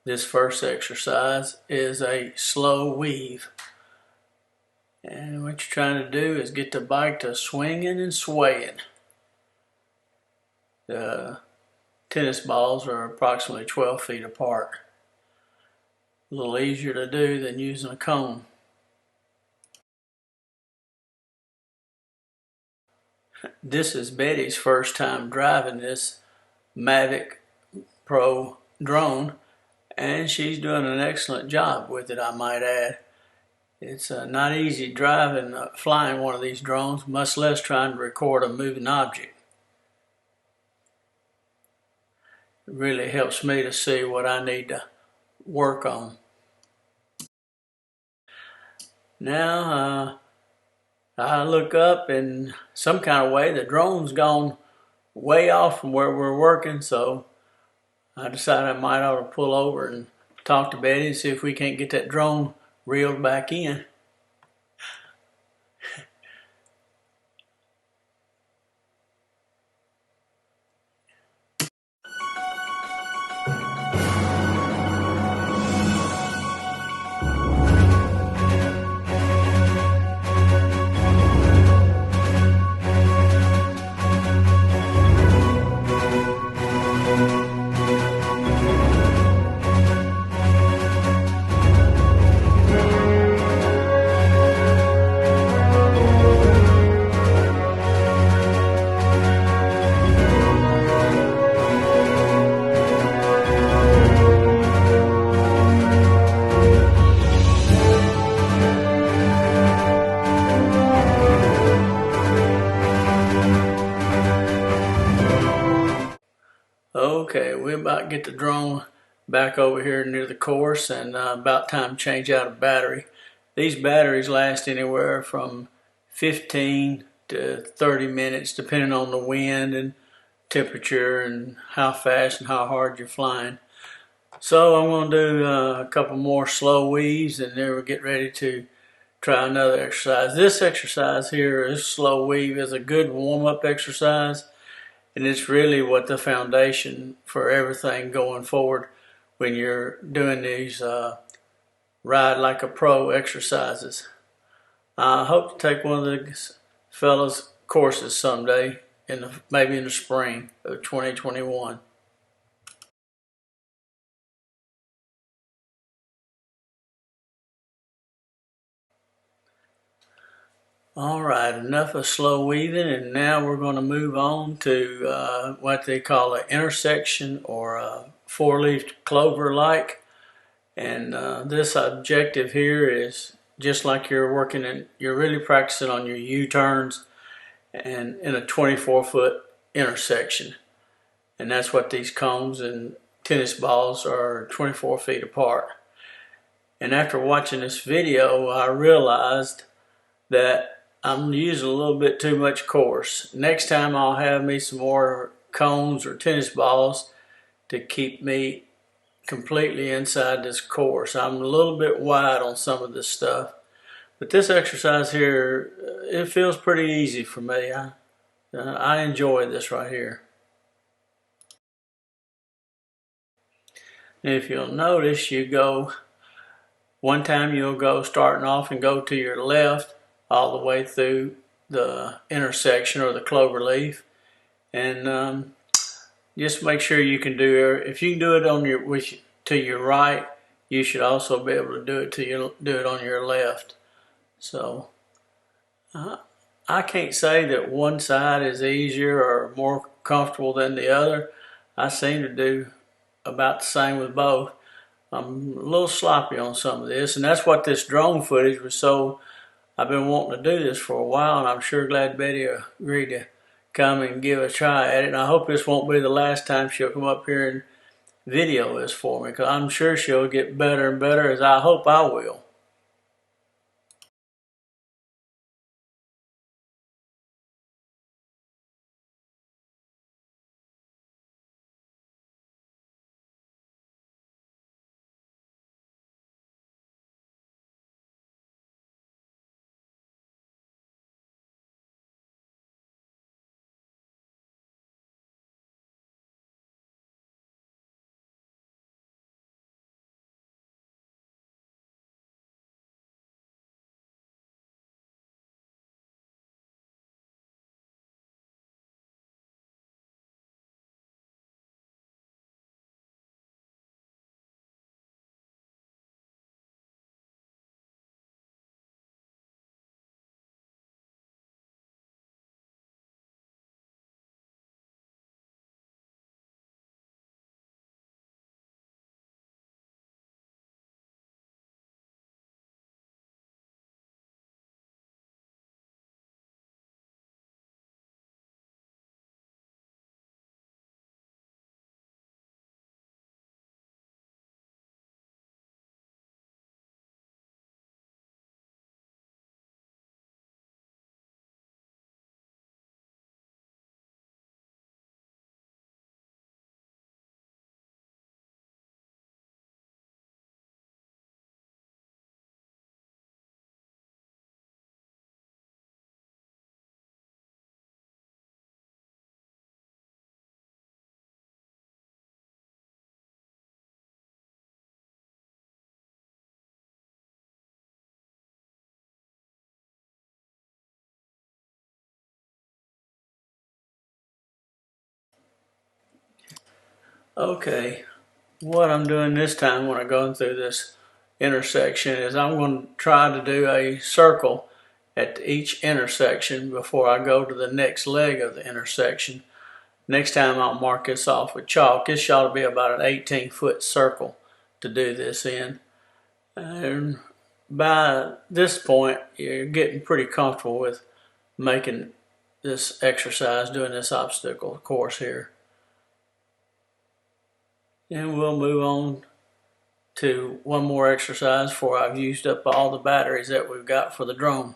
This first exercise is a slow weave. And what you're trying to do is get the bike to swinging and swaying. The tennis balls are approximately 12 feet apart. A little easier to do than using a cone. This is Betty's first time driving this Mavic Pro drone, and she's doing an excellent job with it, I might add. It's not easy driving, flying one of these drones, much less trying to record a moving object. It really helps me to see what I need to work on. Now, I look up and some kind of way the drone's gone way off from where we're working, so I decided I might ought to pull over and talk to Betty and see if we can't get that drone reeled back in. Okay, we're about to get the drone back over here near the course, and about time to change out a battery. These batteries last anywhere from 15 to 30 minutes depending on the wind and temperature and how fast and how hard you're flying. So I'm going to do a couple more slow weaves, and then we'll get ready to try another exercise. This exercise here, this slow weave, is a good warm-up exercise. And it's really what the foundation for everything going forward when you're doing these ride like a pro exercises. I hope to take one of the fellas' courses someday, maybe in the spring of 2021. All right, enough of slow weaving, and now we're going to move on to what they call an intersection or a four-leaf clover-like. And this objective here is just like you're really practicing on your U-turns and in a 24-foot intersection. And that's what these cones and tennis balls are, 24 feet apart. And after watching this video, I realized that I'm using a little bit too much course. Next time I'll have me some more cones or tennis balls to keep me completely inside this course. I'm a little bit wide on some of this stuff, but this exercise here, it feels pretty easy for me. I enjoy this right here. And if you'll notice, one time you'll go starting off and go to your left all the way through the intersection or the clover leaf, and just make sure you can do. If you can do it to your right, you should also be able to do it on your left. So I can't say that one side is easier or more comfortable than the other. I seem to do about the same with both. I'm a little sloppy on some of this, and that's what this drone footage was so. I've been wanting to do this for a while, and I'm sure glad Betty agreed to come and give a try at it. And I hope this won't be the last time she'll come up here and video this for me, because I'm sure she'll get better and better, as I hope I will. Okay, what I'm doing this time when I'm going through this intersection is I'm going to try to do a circle at each intersection before I go to the next leg of the intersection. Next time I'll mark this off with chalk. This ought to be about an 18-foot circle to do this in. And by this point, you're getting pretty comfortable with making this exercise, doing this obstacle course here. And we'll move on to one more exercise before I've used up all the batteries that we've got for the drone.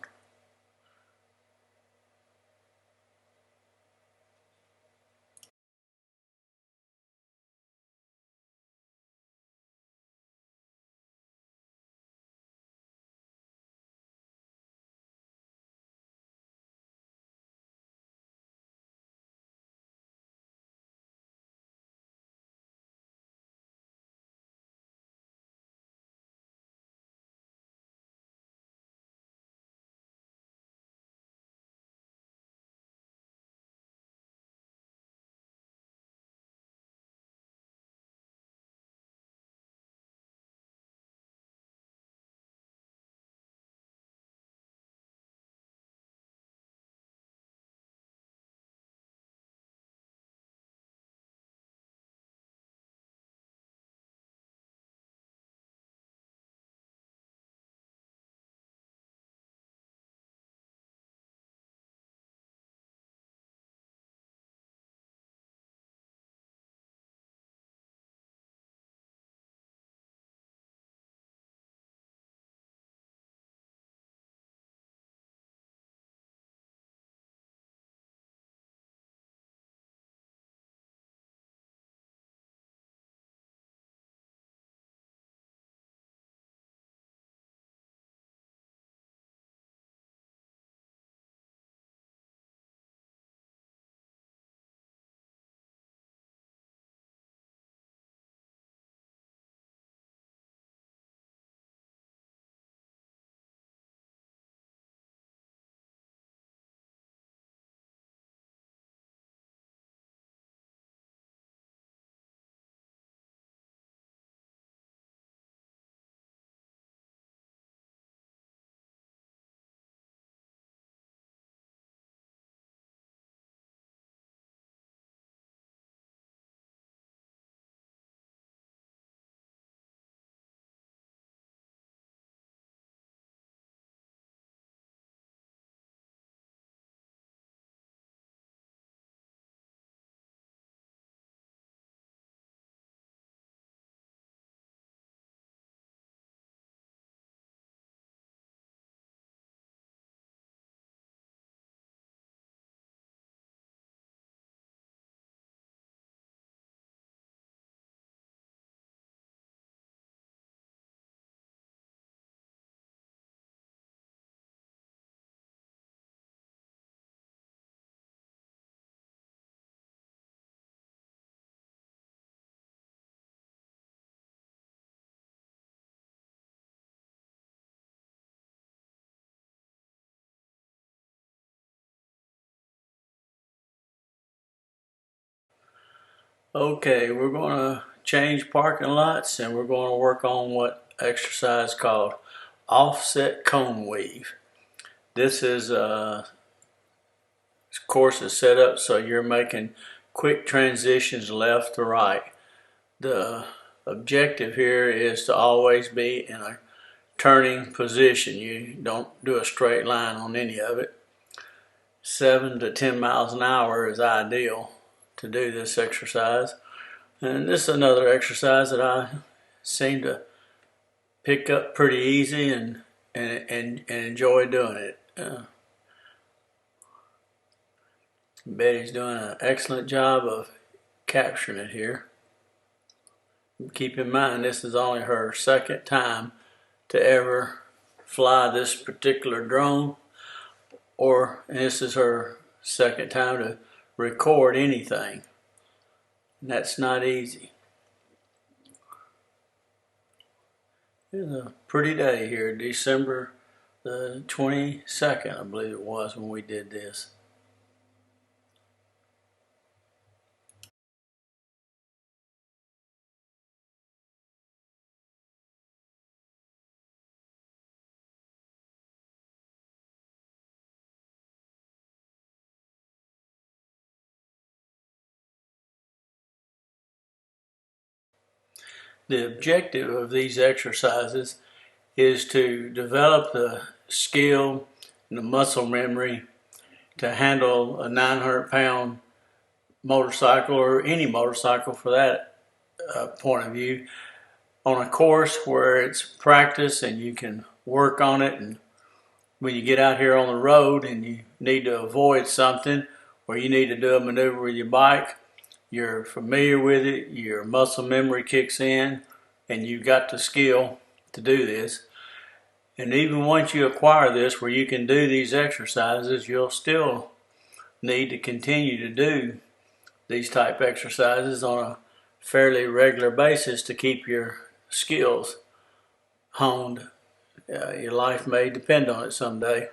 Okay, we're going to change parking lots and we're going to work on what exercise called offset cone weave. This is course is set up so you're making quick transitions left to right. The objective here is to always be in a turning position. You don't do a straight line on any of it. 7 to 10 miles an hour is ideal to do this exercise. And this is another exercise that I seem to pick up pretty easy and enjoy doing it. Betty's doing an excellent job of capturing it here. Keep in mind this is only her second time to ever fly this particular drone, or this is her second time to record anything. And that's not easy. It's a pretty day here, December the 22nd, I believe it was, when we did this. the objective of these exercises is to develop the skill and the muscle memory to handle a 900-pound motorcycle, or any motorcycle for that point of view, on a course where it's practice and you can work on it. And when you get out here on the road and you need to avoid something, or you need to do a maneuver with your bike, you're familiar with it, your muscle memory kicks in, and you've got the skill to do this. And even once you acquire this, where you can do these exercises, you'll still need to continue to do these type exercises on a fairly regular basis to keep your skills honed. Your life may depend on it someday.